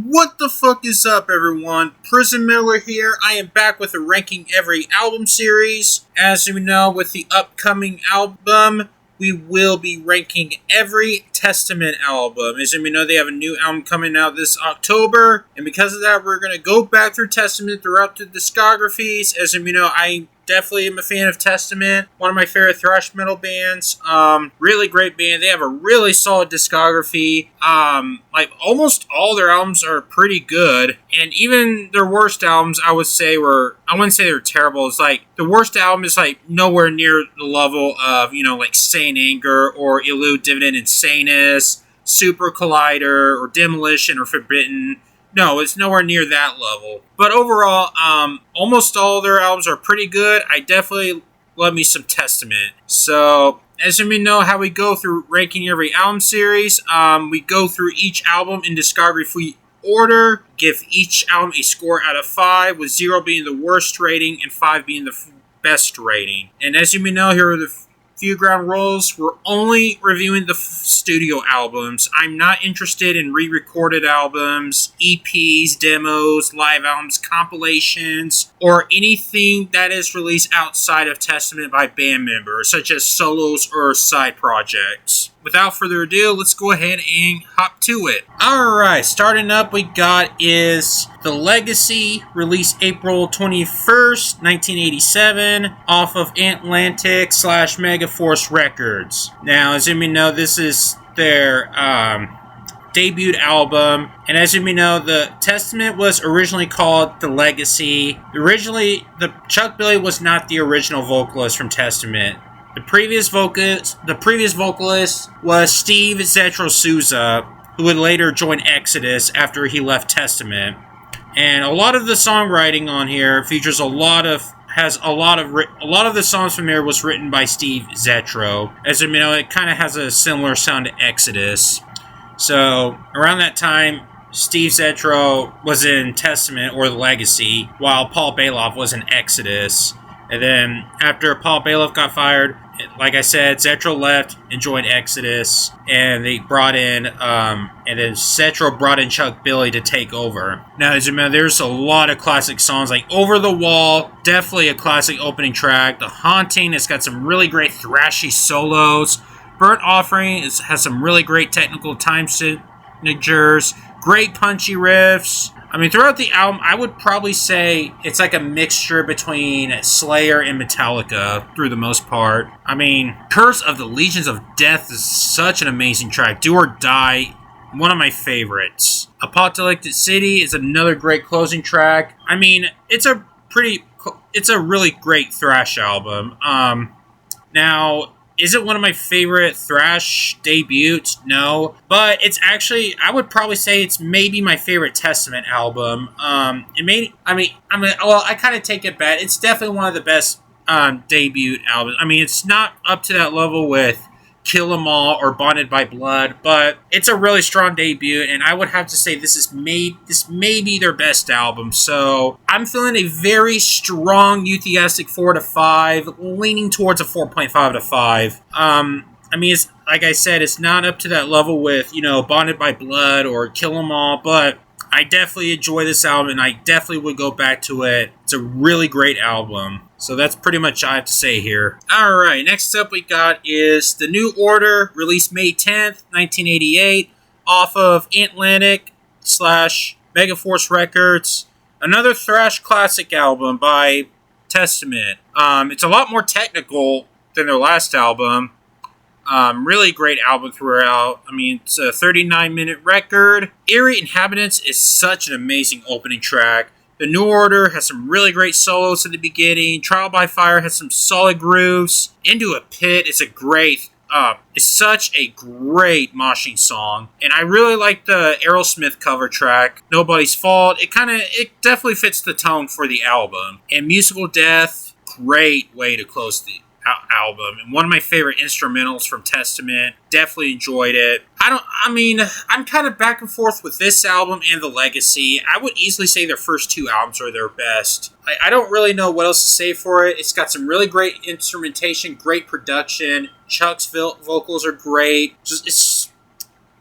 What the fuck is up, everyone? Prison Miller here. I am back with a Ranking Every Album series. As you know, with the upcoming album, we will be ranking every Testament album. As you know, they have a new album coming out this October, and because of that, we're going to go back through Testament throughout the discographies. As you know, I definitely am a fan of Testament, one of my favorite thrash metal bands. Really great band. They have a really solid discography. Like almost all their albums are pretty good, and even their worst albums, I wouldn't say they're terrible. It's like the worst album is like nowhere near the level of like Saint Anger or Elude Dividend Insanus, Super Collider or Demolition or Forbidden. No, it's nowhere near that level. But overall, almost all their albums are pretty good. I definitely love me some Testament. So, as you may know how we go through ranking every album series, we go through each album in discography order, give each album a score out of 5, with 0 being the worst rating and 5 being the best rating. And as you may know, here are the few ground rules. We're only reviewing the studio albums. I'm not interested in re-recorded albums, EPs, demos, live albums, compilations, or anything that is released outside of Testament by band members, such as solos or side projects. Without further ado, let's go ahead and hop to it. Alright, starting up we got is The Legacy, released April 21st, 1987, off of Atlantic / Megaforce Records. Now, as you may know, this is their debut album, and as you may know, the Testament was originally called The Legacy. Originally, the Chuck Billy was not the original vocalist from Testament. The previous vocalist was Steve Zetro Souza, who would later join Exodus after he left Testament. And a lot of the songwriting on here features a lot of the songs from here was written by Steve Zetro. As you know, it kind of has a similar sound to Exodus. So around that time, Steve Zetro was in Testament or The Legacy, while Paul Bailoff was in Exodus. And then after Paul Bailoff got fired, like I said, Zetro left and joined Exodus, and they brought in, and then Zetro brought in Chuck Billy to take over. Now, as you know, there's a lot of classic songs, like Over the Wall, definitely a classic opening track. The Haunting, it's got some really great thrashy solos. Burnt Offering has some really great technical time signatures, great punchy riffs. I mean, throughout the album, I would probably say it's like a mixture between Slayer and Metallica, through the most part. I mean, Curse of the Legions of Death is such an amazing track. Do or Die, one of my favorites. Apocalyptic City is another great closing track. I mean, it's a really great thrash album. Now, is it one of my favorite thrash debuts? No. But it's actually, I would probably say it's maybe my favorite Testament album. I kind of take it back. It's definitely one of the best debut albums. I mean, it's not up to that level with Kill 'Em All or Bonded by Blood, but it's a really strong debut, and I would have to say this may be their best album. So I'm feeling a very strong enthusiastic 4 to 5, leaning towards a 4.5 to 5. I mean, it's like I said, it's not up to that level with Bonded by Blood or Kill 'Em All, but I definitely enjoy this album, and I definitely would go back to it. It's a really great album. So that's pretty much all I have to say here. Alright, next up we got is The New Order, released May 10th, 1988, off of Atlantic / Megaforce Records. Another thrash classic album by Testament. It's a lot more technical than their last album. Really great album throughout. I mean, it's a 39-minute record. Eerie Inhabitants is such an amazing opening track. The New Order has some really great solos at the beginning. Trial by Fire has some solid grooves. Into a Pit is it's such a great moshing song. And I really like the Aerosmith cover track, Nobody's Fault. It definitely fits the tone for the album. And Musical Death, great way to close the album, and one of my favorite instrumentals from Testament. Definitely enjoyed it. I'm kind of back and forth with this album and The Legacy. I would easily say their first two albums are their best. I don't really know what else to say for it. It's got some really great instrumentation, great production. Chuck's vocals are great.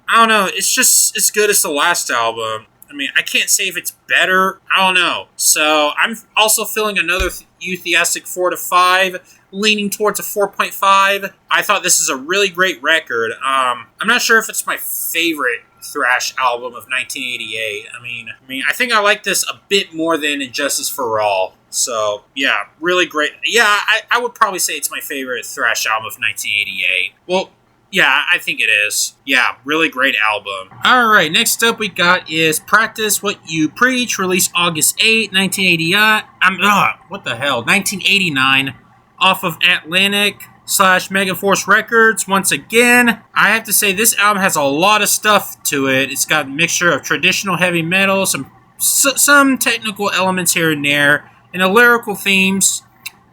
I don't know. It's just as good as the last album. I mean, I can't say if it's better. I don't know. So I'm also feeling another enthusiastic 4 to 5, leaning towards a 4.5. I thought this is a really great record. I'm not sure if it's my favorite thrash album of 1988. I mean, I think I like this a bit more than Injustice for All. So, yeah, really great. Yeah, I would probably say it's my favorite thrash album of 1988. Well, yeah, I think it is. Yeah, really great album. Alright, next up we got is Practice What You Preach, released August 8, 1989. What the hell? 1989, off of Atlantic / Megaforce Records. Once again, I have to say this album has a lot of stuff to it. It's got a mixture of traditional heavy metal, some technical elements here and there, and the lyrical themes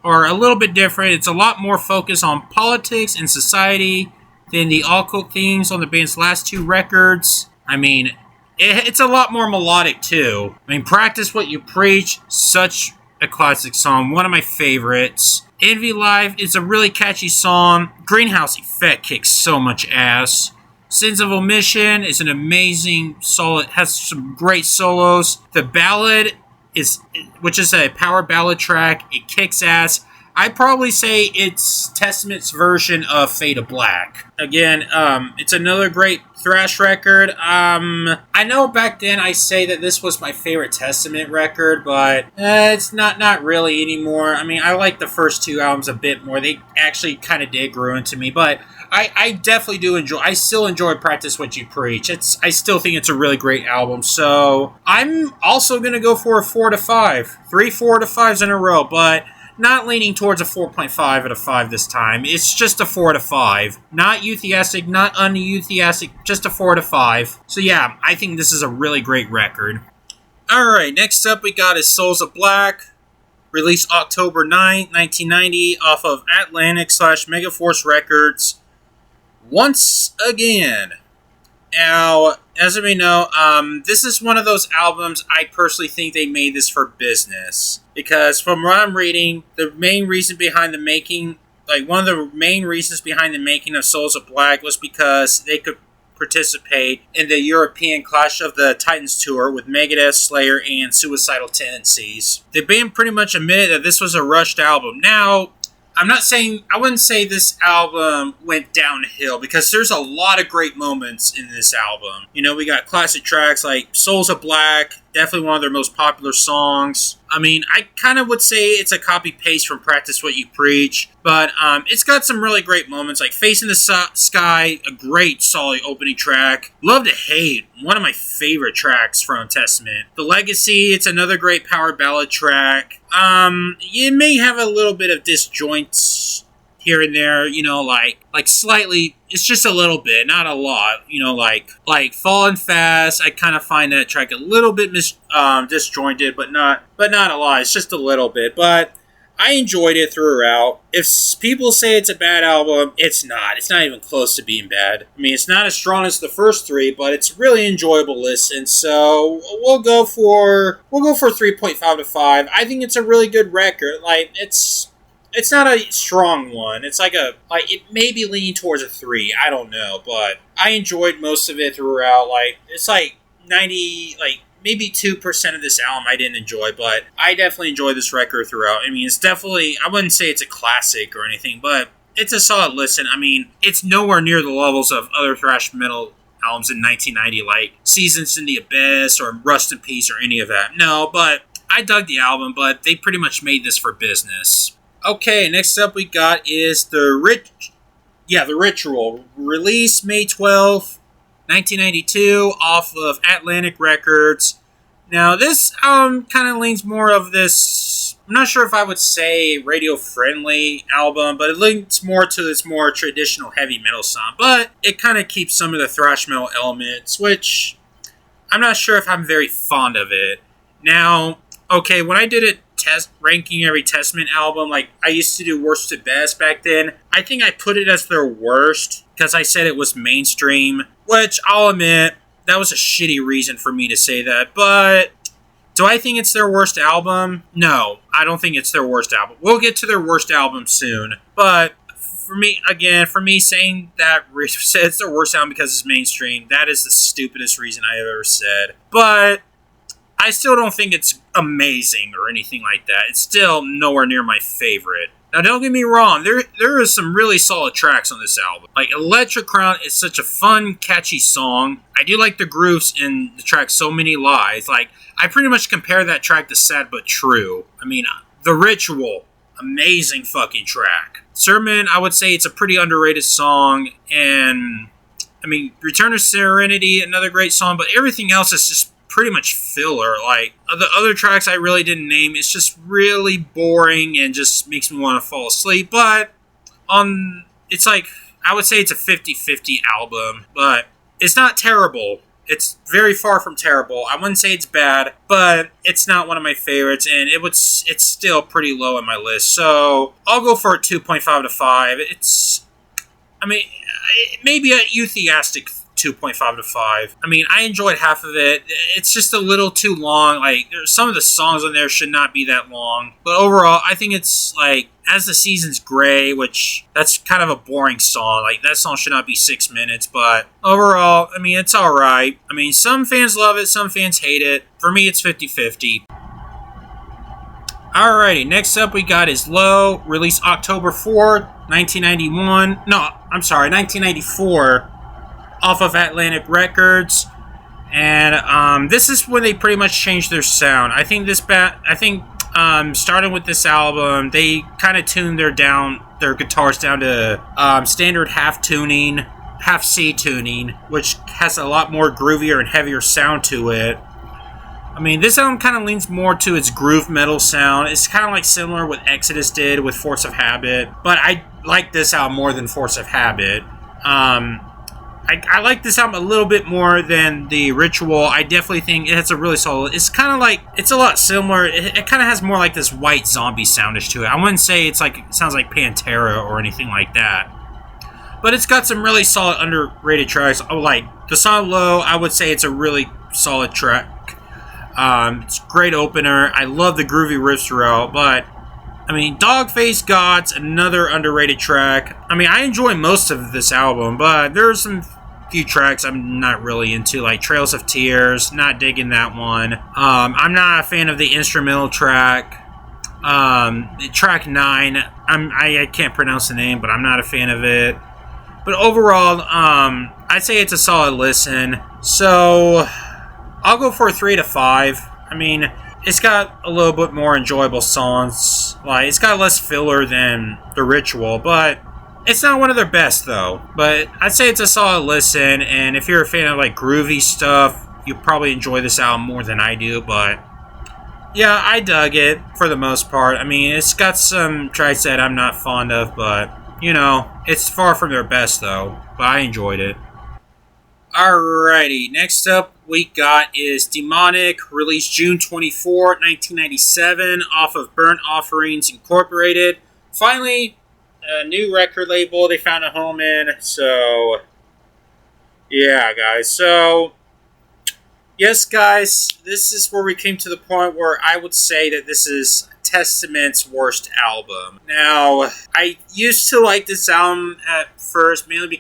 are a little bit different. It's a lot more focused on politics and society than the occult themes on the band's last 2 records. I mean, it's a lot more melodic too. I mean, Practice What You Preach, such a classic song, one of my favorites. Envy Live is a really catchy song. Greenhouse Effect kicks so much ass. Sins of Omission is an amazing solo. It has some great solos. The ballad which is a power ballad track. It kicks ass. I'd probably say it's Testament's version of Fade to Black. Again, it's another great thrash record. I know back then I say that this was my favorite Testament record, but it's not really anymore. I mean, I like the first 2 albums a bit more. They actually kind of did grow into me, but I definitely do enjoy. I still enjoy Practice What You Preach. I still think it's a really great album. So I'm also gonna go for a 4 to 5, 3 4 to 5s in a row, but not leaning towards a 4.5 out of 5 this time. It's just a 4 to 5. Not enthusiastic, not unenthusiastic, just a 4 to 5. So yeah, I think this is a really great record. Alright, next up we got is Souls of Black, released October 9th, 1990, off of Atlantic / Megaforce Records. Once again. Now, as we know, this is one of those albums I personally think they made this for business. Because from what I'm reading, the main reason behind the making, one of the main reasons behind the making of Souls of Black was because they could participate in the European Clash of the Titans tour with Megadeth, Slayer, and Suicidal Tendencies. The band pretty much admitted that this was a rushed album. Now, I wouldn't say this album went downhill, because there's a lot of great moments in this album. You know, we got classic tracks like Souls of Black, definitely one of their most popular songs. I mean, I kind of would say it's a copy-paste from Practice What You Preach, but it's got some really great moments, like Facing the Sky, a great, solid opening track. Love to Hate, one of my favorite tracks from Testament. The Legacy, it's another great power ballad track. You may have a little bit of disjoints here and there, you know, like slightly, it's just a little bit, not a lot, you know, like Falling Fast, I kind of find that track a little bit disjointed, but not a lot, it's just a little bit, but I enjoyed it throughout. If people say it's a bad album, it's not even close to being bad. I mean, it's not as strong as the first 3, but it's really enjoyable listen, so we'll go for 3.5 to 5. I think it's a really good record. Like, it's not a strong one. It's it may be leaning towards a 3. I don't know, but I enjoyed most of it throughout. It's 90, maybe 2% of this album I didn't enjoy, but I definitely enjoyed this record throughout. I mean, it's definitely, I wouldn't say it's a classic or anything, but it's a solid listen. I mean, it's nowhere near the levels of other thrash metal albums in 1990, like Seasons in the Abyss or Rust in Peace or any of that. No, but I dug the album, but they pretty much made this for business. Okay, next up we got is The Ritual, released May 12th, 1992, off of Atlantic Records. Now, this kind of leans more of this, I'm not sure if I would say radio-friendly album, but it leans more to this more traditional heavy metal sound, but it kind of keeps some of the thrash metal elements, which I'm not sure if I'm very fond of it. Now, okay, when I did it, ranking every Testament album, I used to do worst to best back then, I think I put it as their worst because I said it was mainstream, which I'll admit that was a shitty reason for me to say that. But do I think it's their worst album? No, I don't think it's their worst album. We'll get to their worst album soon, but for me saying that it's their worst album because it's mainstream, that is the stupidest reason I have ever said. But I still don't think it's amazing or anything like that. It's still nowhere near my favorite. Now, don't get me wrong, there is some really solid tracks on this album. Like, Electric Crown is such a fun, catchy song. I do like the grooves in the track So Many Lies. Like, I pretty much compare that track to Sad But True. I mean, The Ritual, amazing fucking track. Sermon, I would say it's a pretty underrated song, and I mean, Return of Serenity, another great song, but everything else is just pretty much filler. Like, the other tracks I really didn't name, it's just really boring and just makes me want to fall asleep. But it's like, I would say it's a 50-50 album, but it's not terrible. It's very far from terrible. I wouldn't say it's bad, but it's not one of my favorites, and it's still pretty low on my list. So I'll go for a 2.5 to 5. I mean, maybe a enthusiastic 2.5 to 5. I mean, I enjoyed half of it. It's just a little too long. Like, some of the songs on there should not be that long. But overall, I think it's like, As the Seasons Gray, which that's kind of a boring song. Like, that song should not be 6 minutes. But overall, I mean, it's alright. I mean, some fans love it, some fans hate it. For me, it's 50-50. Alrighty, next up we got is Low, released October 4th, 1991. No, I'm sorry, 1994. Off of Atlantic Records, and this is when they pretty much changed their sound. I think starting with this album, they kind of tuned their guitars down to standard half C tuning, which has a lot more groovier and heavier sound to it. I mean, this album kind of leans more to its groove metal sound. It's kind of like similar what Exodus did with Force of Habit, but I like this album more than Force of Habit. I like this album a little bit more than The Ritual. I definitely think it's a really solid. It's kind of like, it's a lot similar. It kind of has more like this white zombie soundish to it. I wouldn't say it sounds like Pantera or anything like that. But it's got some really solid underrated tracks. Oh, like the song Low, I would say it's a really solid track. It's a great opener. I love the groovy riffs throughout, but I mean, Dogface Gods, another underrated track. I mean, I enjoy most of this album, but there are some few tracks I'm not really into, like Trails of Tears, not digging that one. I'm not a fan of the instrumental track. Track 9, I can't pronounce the name, but I'm not a fan of it. But overall, I'd say it's a solid listen. So I'll go for a 3 to 5. I mean, it's got a little bit more enjoyable songs. Like, it's got less filler than The Ritual, but it's not one of their best, though. But I'd say it's a solid listen, and if you're a fan of, like, groovy stuff, you'll probably enjoy this album more than I do, but yeah, I dug it, for the most part. I mean, it's got some tracks that I'm not fond of, but, you know, it's far from their best, though. But I enjoyed it. Alrighty, next up we got is Demonic, released June 24, 1997, off of Burnt Offerings Incorporated. Finally, a new record label they found a home in, so yeah, guys. So, yes, guys, this is where we came to the point where I would say that this is Testament's worst album. Now, I used to like this album at first, mainly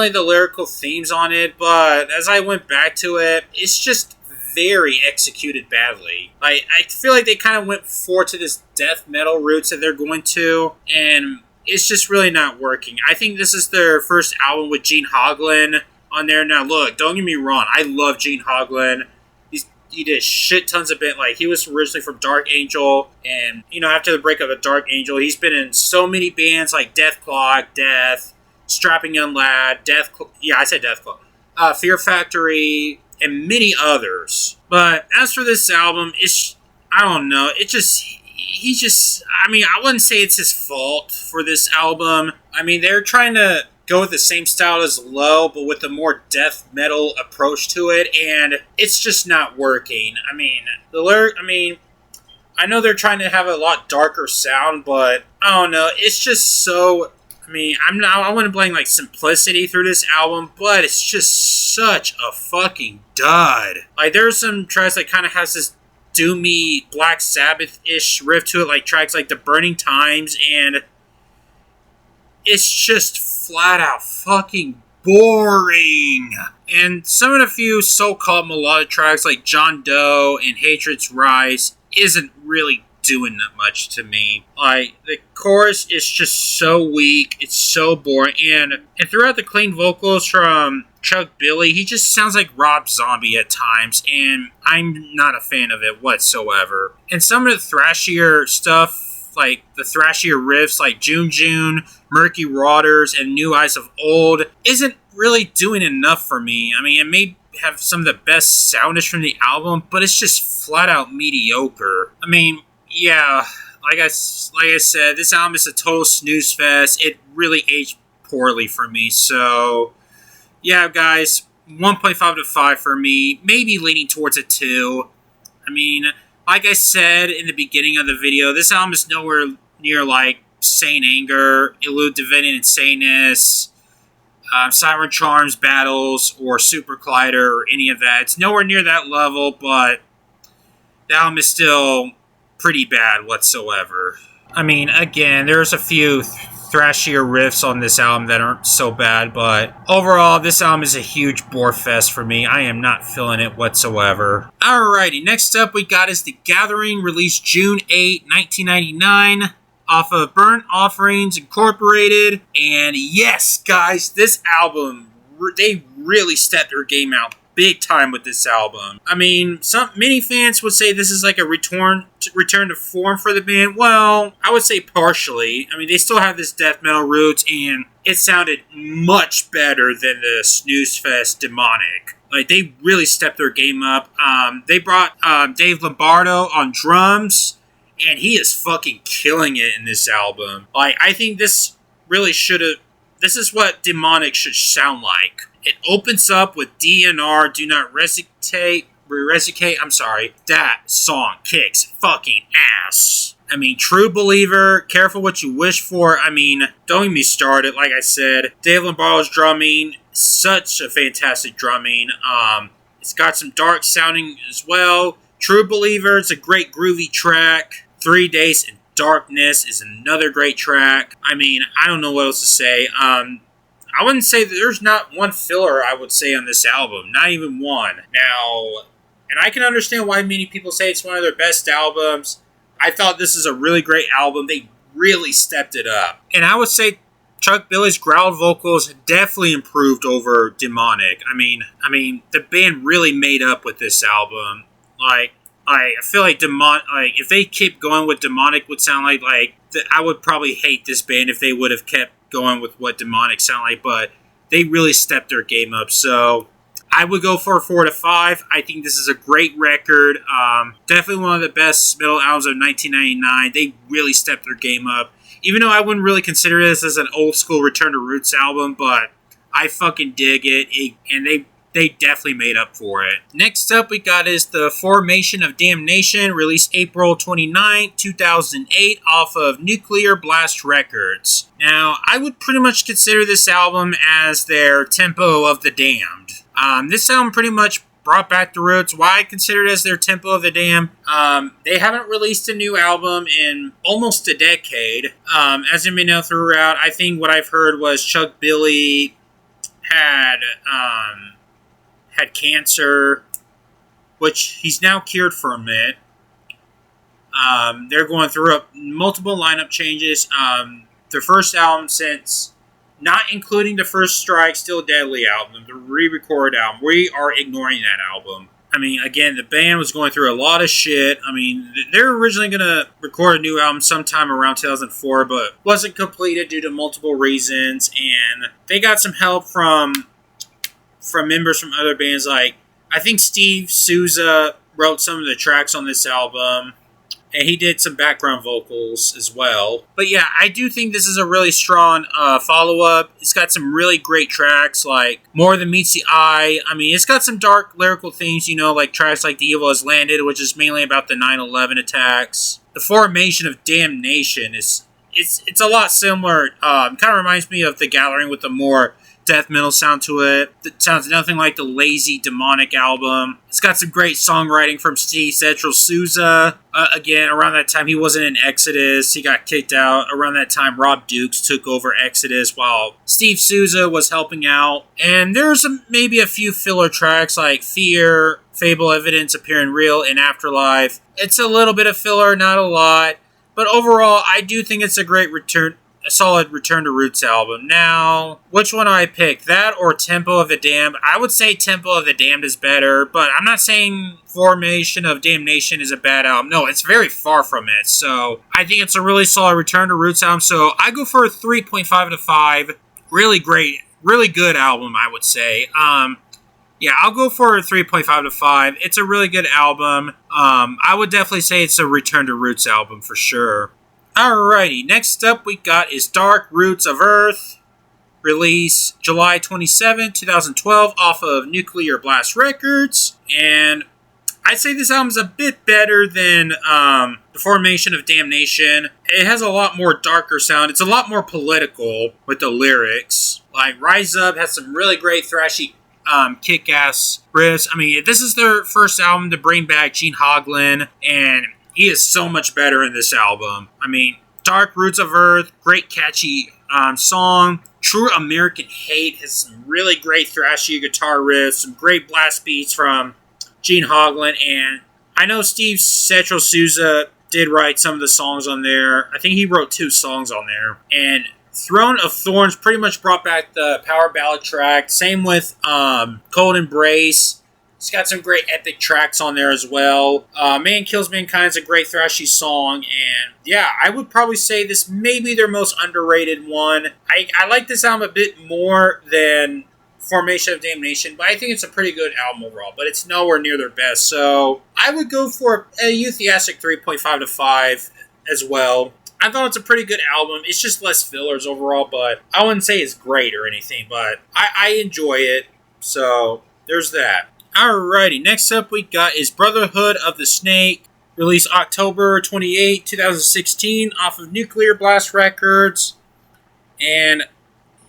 the lyrical themes on it, but as I went back to it, it's just very executed badly. I feel like they kind of went forward to this death metal roots that they're going to, and it's just really not working. I think this is their first album with Gene Hoglan on there. Now, look, don't get me wrong, I love Gene Hoglan. He did shit tons of bit. Like, he was originally from Dark Angel, and, you know, after the breakup of Dark Angel, he's been in so many bands like Death Clock, Death, Strapping Young Lad, Fear Factory, and many others. But as for this album, I don't know, I mean, I wouldn't say it's his fault for this album. I mean, they're trying to go with the same style as Low, but with a more death metal approach to it, and it's just not working. I mean, I know they're trying to have a lot darker sound, but I don't know, it's just so, I mean, I wouldn't blame, like, simplicity through this album, but it's just such a fucking dud. Like, there's some tracks that kind of has this doomy Black Sabbath-ish riff to it, like tracks like The Burning Times, and it's just flat out fucking boring. And some of the few so-called melodic tracks like John Doe and Hatred's Rise isn't really doing that much to me. Like, the chorus is just so weak, it's so boring, and throughout the clean vocals from Chuck Billy, he just sounds like Rob Zombie at times, and I'm not a fan of it whatsoever. And some of the thrashier stuff, like the thrashier riffs like June June, Murky Waters, and New Eyes of Old, isn't really doing enough for me. I mean, it may have some of the best soundage from the album, but it's just flat out mediocre. I mean, yeah, like I said, this album is a total snooze fest. It really aged poorly for me. So, yeah, guys, 1.5 to 5 for me. Maybe leaning towards a 2. I mean, like I said in the beginning of the video, this album is nowhere near like Saint Anger, Elude Divinity Insaneness, Siren Charms Battles, or Super Collider, or any of that. It's nowhere near that level, but the album is still pretty bad whatsoever. I mean, again, there's a few thrashier riffs on this album that aren't so bad, but overall, this album is a huge bore fest for me. I am not feeling it whatsoever. Alrighty, next up we got is The Gathering, released June 8, 1999, off of Burnt Offerings Incorporated. And yes, guys, this album, they really stepped their game out big time with this album. I mean, many fans would say this is like a return to form for the band. Well, I would say partially. I mean, they still have this death metal roots, and it sounded much better than the snooze fest Demonic. Like, they really stepped their game up. They brought Dave Lombardo on drums, and he is fucking killing it in this album. Like, I think this really should have... This is what Demonic should sound like. It opens up with DNR, Do Not Resicate. I'm sorry. That song kicks fucking ass. I mean, True Believer, Careful What You Wish For. I mean, don't get me started. Like I said, Dave Lombardo's drumming, such a fantastic drumming. It's got some dark sounding as well. True Believer, it's a great groovy track. 3 Days in Darkness is another great track. I mean, I don't know what else to say. I wouldn't say that there's not one filler, I would say, on this album. Not even one. Now, and I can understand why many people say it's one of their best albums. I thought this is a really great album. They really stepped it up. And I would say Chuck Billy's growl vocals definitely improved over Demonic. I mean, the band really made up with this album. Like, I feel like if they keep going with Demonic would sound like I would probably hate this band if they would have kept going with what Demonic sound like, but they really stepped their game up. So I would go for a 4 to 5. I think this is a great record. Definitely one of the best metal albums of 1999. They really stepped their game up. Even though I wouldn't really consider this as an old school Return to Roots album, but I fucking dig it, and they definitely made up for it. Next up we got is The Formation of Damnation, released April 29, 2008, off of Nuclear Blast Records. Now, I would pretty much consider this album as their Tempo of the Damned. This album pretty much brought back the roots. Why I consider it as their Tempo of the Damned? They haven't released a new album in almost a decade. As you may know throughout, I think what I've heard was Chuck Billy had cancer, which he's now cured from it. They're going through multiple lineup changes. Their first album since, not including the First Strike, Still Deadly album, the re-recorded album, we are ignoring that album. I mean, again, the band was going through a lot of shit. I mean, they were originally going to record a new album sometime around 2004, but wasn't completed due to multiple reasons, and they got some help from members from other bands. Like, I think Steve Souza wrote some of the tracks on this album, and he did some background vocals as well. But yeah, I do think this is a really strong follow-up. It's got some really great tracks, like More Than Meets the Eye. I mean, it's got some dark lyrical themes, like tracks like The Evil Has Landed, which is mainly about the 9/11 attacks. The Formation of Damnation it's a lot similar. Kind of reminds me of The Gathering with a more death metal sound to it. It sounds nothing like the lazy demonic album. It's got some great songwriting from Steve Setchel Souza. Again, around that time, he wasn't in Exodus. He got kicked out. Around that time, Rob Dukes took over Exodus while Steve Souza was helping out. And there's maybe a few filler tracks like Fear, Fable Evidence, Appearing Real, and Afterlife. It's a little bit of filler, not a lot. But overall, I do think it's a solid Return to Roots album. Now, which one do I pick? That or Tempo of the Damned? I would say Tempo of the Damned is better, but I'm not saying Formation of Damnation is a bad album. No, it's very far from it. So, I think it's a really solid Return to Roots album. So, I go for a 3.5 out of 5. Really great, really good album, I would say. Yeah, I'll go for a 3.5 out of 5. It's a really good album. I would definitely say it's a Return to Roots album for sure. Alrighty, next up we got is Dark Roots of Earth. Release July 27, 2012 off of Nuclear Blast Records. And I'd say this album's a bit better than The Formation of Damnation. It has a lot more darker sound. It's a lot more political with the lyrics. Like Rise Up has some really great thrashy kick-ass riffs. I mean, this is their first album to bring back Gene Hoglan, and he is so much better in this album. I mean, Dark Roots of Earth, great catchy song. True American Hate has some really great thrashy guitar riffs, some great blast beats from Gene Hoglan, and I know Steve Setchel Souza did write some of the songs on there. I think he wrote 2 songs on there, and Throne of Thorns pretty much brought back the power ballad track. Same with Cold Embrace. It's got some great epic tracks on there as well. Man Kills Mankind is a great thrashy song. And yeah, I would probably say this may be their most underrated one. I like this album a bit more than Formation of Damnation, but I think it's a pretty good album overall. But it's nowhere near their best. So I would go for a enthusiastic 3.5 to 5 as well. I thought it's a pretty good album. It's just less fillers overall, but I wouldn't say it's great or anything, but I enjoy it. So, there's that. Alrighty, next up we got is Brotherhood of the Snake. Released October 28, 2016 off of Nuclear Blast Records. And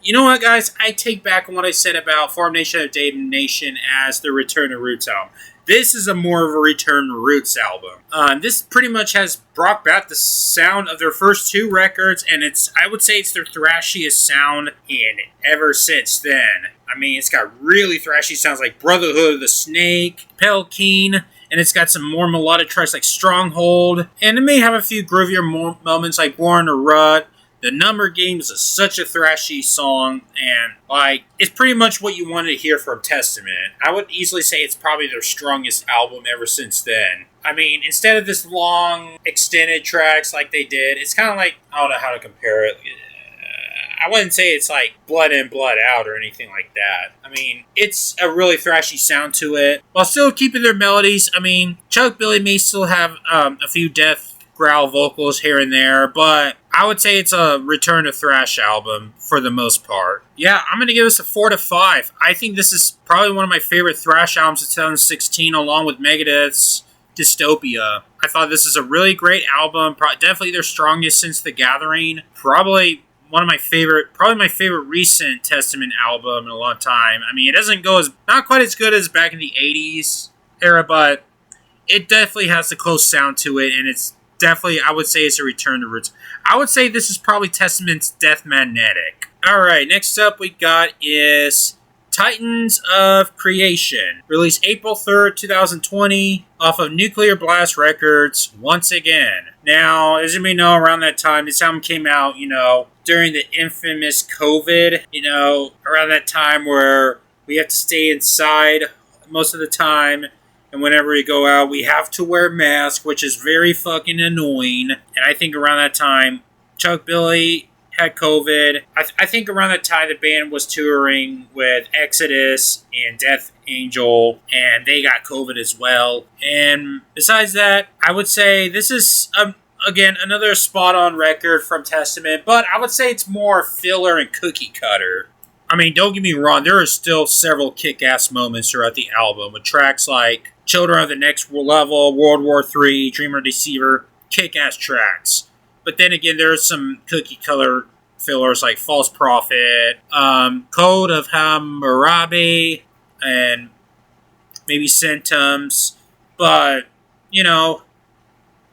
you know what, guys? I take back what I said about Formation of Damnation as the Return to Roots album. This is a more of a Return to Roots album. This pretty much has brought back the sound of their first 2 records, and I would say it's their thrashiest sound in ever since then. I mean, it's got really thrashy sounds like Brotherhood of the Snake, Pelkeen, and it's got some more melodic tracks like Stronghold, and it may have a few groovier moments like Born to Rut. The Number Games is such a thrashy song, and it's pretty much what you wanted to hear from Testament. I would easily say it's probably their strongest album ever since then. I mean, instead of this long, extended tracks like they did, it's kind of like, I don't know how to compare it. I wouldn't say it's like Blood In, Blood Out or anything like that. I mean, it's a really thrashy sound to it, while still keeping their melodies. I mean, Chuck Billy may still have a few death growl vocals here and there, but I would say it's a return to thrash album for the most part. Yeah, I'm going to give this a 4 to 5. I think this is probably one of my favorite thrash albums of 2016, along with Megadeth's Dystopia. I thought this is a really great album, definitely their strongest since The Gathering. Probably my favorite recent Testament album in a long time. I mean, it doesn't go not quite as good as back in the 80s era, but it definitely has a close sound to it, and it's definitely, I would say, it's a return to roots. I would say this is probably Testament's Death Magnetic. Alright, next up we got is Titans of Creation. Released April 3rd, 2020 off of Nuclear Blast Records once again. Now, as you may know, around that time, this album came out, during the infamous COVID, around that time where we have to stay inside most of the time. And whenever we go out, we have to wear masks, which is very fucking annoying. And I think around that time, Chuck Billy had COVID. I think around that time, the band was touring with Exodus and Death Angel, and they got COVID as well. And besides that, I would say this is, again, another spot-on record from Testament, but I would say it's more filler and cookie cutter. I mean, don't get me wrong, there are still several kick-ass moments throughout the album, with tracks like Children of the Next Level, World War III, Dreamer Deceiver, kick-ass tracks. But then again, there are some cookie cutter fillers like False Prophet, Code of Hammurabi, and maybe Symptoms. But, you know,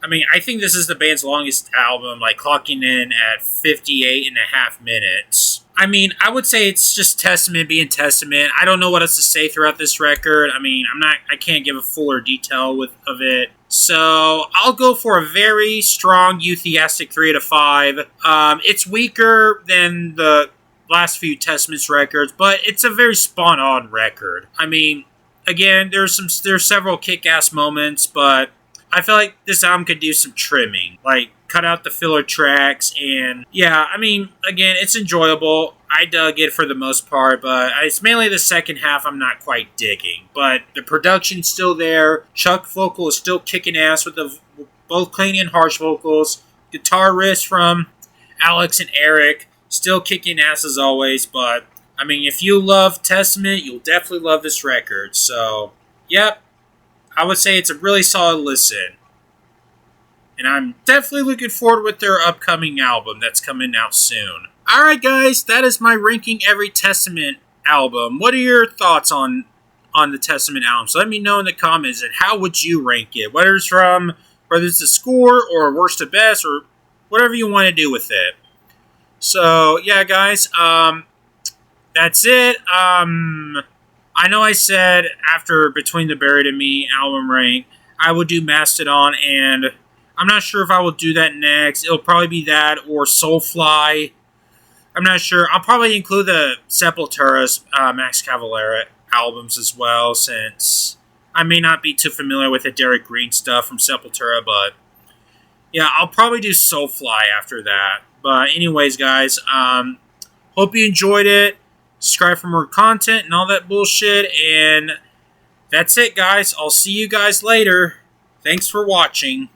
I mean, I think this is the band's longest album, like clocking in at 58 and a half minutes. I mean, I would say it's just Testament being Testament. I don't know what else to say throughout this record. I mean, I can't give a fuller detail of it. So I'll go for a very strong Euthiastic 3 out of 5. It's weaker than the last few Testaments records, but it's a very spot-on record. I mean, again, there's several kick-ass moments, but I feel like this album could do some trimming, like cut out the filler tracks, and yeah, I mean, again, it's enjoyable. I dug it for the most part, but it's mainly the second half I'm not quite digging. But the production's still there. Chuck vocal is still kicking ass with both clean and harsh vocals. Guitar riffs from Alex and Eric still kicking ass as always. But I mean, if you love Testament, you'll definitely love this record. So, yep. I would say it's a really solid listen. And I'm definitely looking forward with their upcoming album that's coming out soon. Alright guys, that is my ranking every Testament album. What are your thoughts on the Testament albums? Let me know in the comments, and how would you rank it? Whether it's a score or worst to best or whatever you want to do with it. So yeah guys, that's it. I know I said after Between the Buried and Me album rank, I would do Mastodon, and I'm not sure if I will do that next. It'll probably be that or Soulfly. I'm not sure. I'll probably include the Sepultura's Max Cavalera albums as well, since I may not be too familiar with the Derek Green stuff from Sepultura, but yeah, I'll probably do Soulfly after that. But anyways, guys, hope you enjoyed it. Subscribe for more content and all that bullshit. And that's it, guys. I'll see you guys later. Thanks for watching.